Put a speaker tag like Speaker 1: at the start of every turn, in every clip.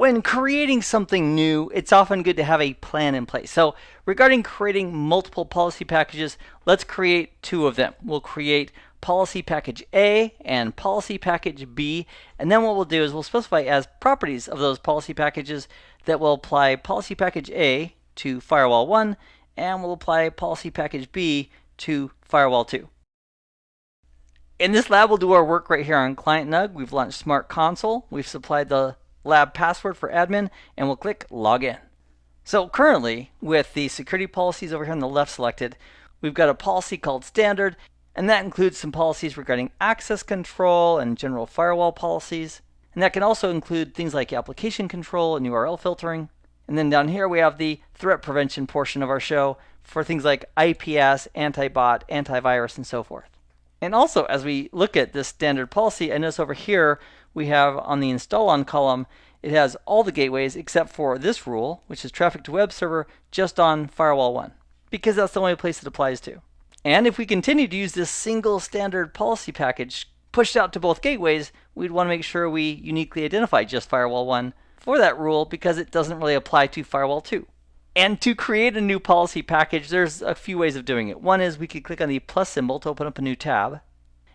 Speaker 1: when creating something new, it's often good to have a plan in place. So regarding creating multiple policy packages, let's create two of them. We'll create policy package A and policy package B, and then what we'll do is we'll specify as properties of those policy packages that we'll apply policy package A to firewall 1, and we'll apply policy package B to firewall 2. In this lab, we'll do our work right here on Client NUG. We've launched Smart Console. We've supplied the lab password for admin, and we'll click Login. So currently, with the security policies over here on the left selected, we've got a policy called Standard, and that includes some policies regarding access control and general firewall policies. And that can also include things like application control and URL filtering. And then down here we have the threat prevention portion of our show for things like IPS, anti-bot, antivirus, and so forth. And also, as we look at this standard policy, I notice over here we have on the install on column, it has all the gateways except for this rule, which is traffic to web server just on firewall 1, because that's the only place it applies to. And if we continue to use this single standard policy package pushed out to both gateways, we'd want to make sure we uniquely identify just firewall 1 for that rule, because it doesn't really apply to firewall 2. And to create a new policy package, there's a few ways of doing it. One is we could click on the plus symbol to open up a new tab.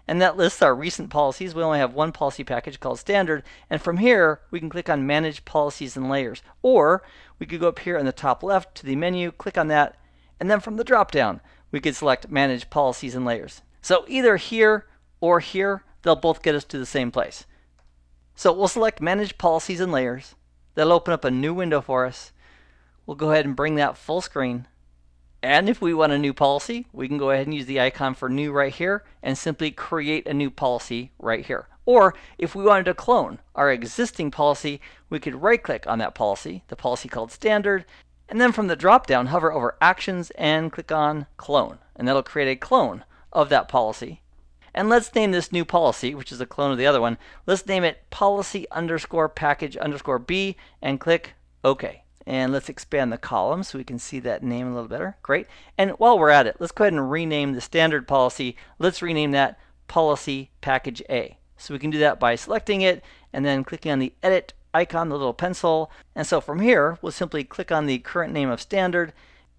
Speaker 1: And that lists our recent policies. We only have one policy package called Standard. And from here, we can click on Manage Policies and Layers. Or we could go up here in the top left to the menu, click on that, and then from the drop down, we could select Manage Policies and Layers. So either here or here, they'll both get us to the same place. So we'll select Manage Policies and Layers. That'll open up a new window for us. We'll go ahead and bring that full screen. And if we want a new policy, we can go ahead and use the icon for new right here and simply create a new policy right here. Or if we wanted to clone our existing policy, we could right click on that policy, the policy called Standard, and then from the drop down, hover over Actions and click on Clone. And that'll create a clone of that policy. And let's name this new policy, which is a clone of the other one, let's name it policy underscore package underscore B and click OK. And let's expand the column so we can see that name a little better. Great. And while we're at it, let's go ahead and rename the standard policy. Let's rename that policy package A. So we can do that by selecting it and then clicking on the edit icon, the little pencil. And so from here, we'll simply click on the current name of standard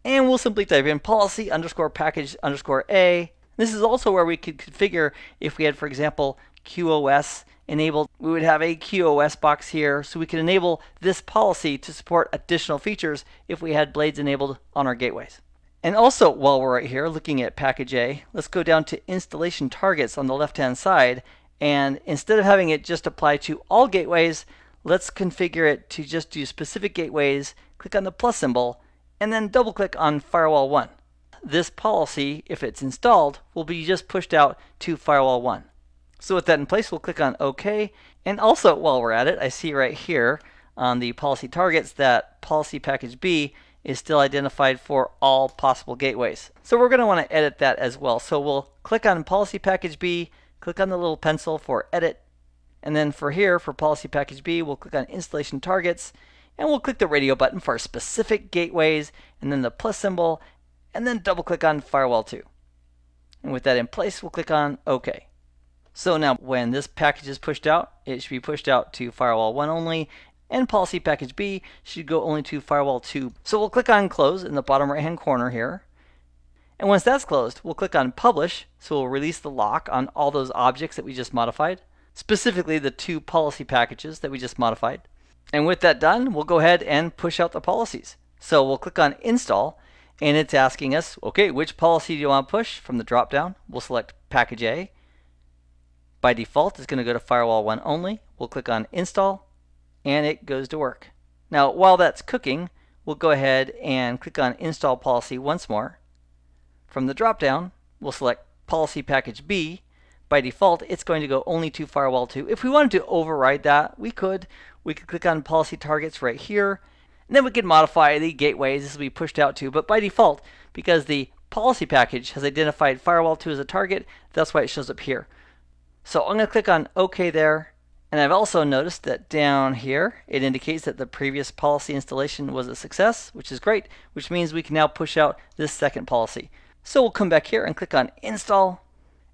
Speaker 1: and we'll simply type in policy underscore package underscore A. This is also where we could configure if we had, for example, QoS enabled. We would have a QoS box here, so we could enable this policy to support additional features if we had blades enabled on our gateways. And also, while we're right here looking at package A, let's go down to installation targets on the left-hand side, and instead of having it just apply to all gateways, let's configure it to just do specific gateways. Click on the plus symbol, and then double-click on firewall 1. This policy, if it's installed, will be just pushed out to firewall 1. So with that in place, we'll click on OK. And also, while we're at it, I see right here on the policy targets that policy package B is still identified for all possible gateways. So we're going to want to edit that as well. So we'll click on policy package B, click on the little pencil for edit. And then for here, for policy package B, we'll click on installation targets. And we'll click the radio button for specific gateways, and then the plus symbol, and then double click on firewall 2. And with that in place, we'll click on OK. So now when this package is pushed out, it should be pushed out to firewall 1 only, and policy package B should go only to firewall 2. So we'll click on close in the bottom right hand corner here. And once that's closed, we'll click on publish, so we'll release the lock on all those objects that we just modified, specifically the two policy packages that we just modified. And with that done, we'll go ahead and push out the policies. So we'll click on install, and it's asking us, okay, which policy do you want to push? From the drop down, we'll select package A. By default, it's going to go to firewall 1 only. We'll click on install, and it goes to work. Now, while that's cooking, we'll go ahead and click on install policy once more. From the drop down, we'll select policy package B. By default, it's going to go only to firewall 2. If we wanted to override that, we could. We could click on policy targets right here, and then we could modify the gateways this will be pushed out to. But by default, because the policy package has identified firewall 2 as a target, that's why it shows up here. So I'm going to click on OK there, and I've also noticed that down here it indicates that the previous policy installation was a success, which is great, which means we can now push out this second policy. So we'll come back here and click on install,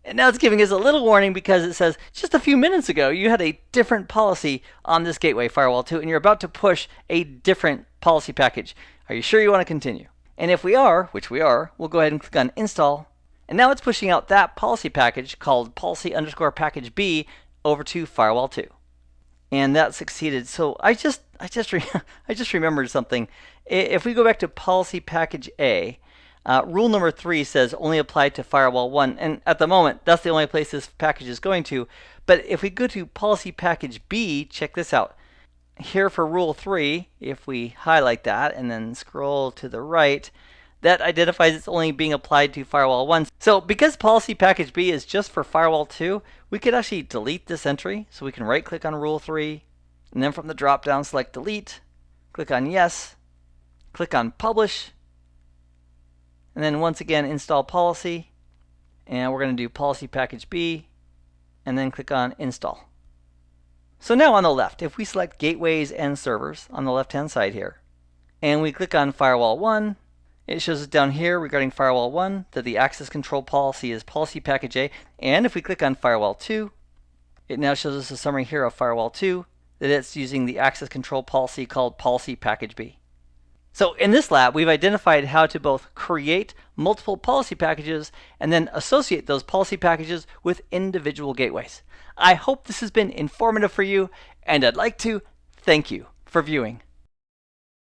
Speaker 1: And now it's giving us a little warning because it says just a few minutes ago you had a different policy on this gateway firewall 2 and you're about to push a different policy package. Are you sure you want to continue? And if we are, which we are, we'll go ahead and click on install. And now it's pushing out that policy package called policy_package B over to firewall 2. And that succeeded. So I just remembered something. If we go back to policy package A, rule number 3 says only apply to firewall 1, and at the moment that's the only place this package is going to. But if we go to policy package B, check this out. Here for rule 3, if we highlight that and then scroll to the right, that identifies it's only being applied to firewall 1. So because policy package B is just for firewall 2, we could actually delete this entry. So we can right click on rule 3, and then from the drop down select delete, click on yes, click on publish, and then once again install policy, and we're going to do policy package B, and then click on install. So now on the left, if we select gateways and servers on the left hand side here, and we click on firewall 1, it shows us down here regarding firewall 1 that the access control policy is policy package A. And if we click on firewall 2, it now shows us a summary here of firewall 2 that it's using the access control policy called policy package B. So in this lab, we've identified how to both create multiple policy packages and then associate those policy packages with individual gateways. I hope this has been informative for you, and I'd like to thank you for viewing.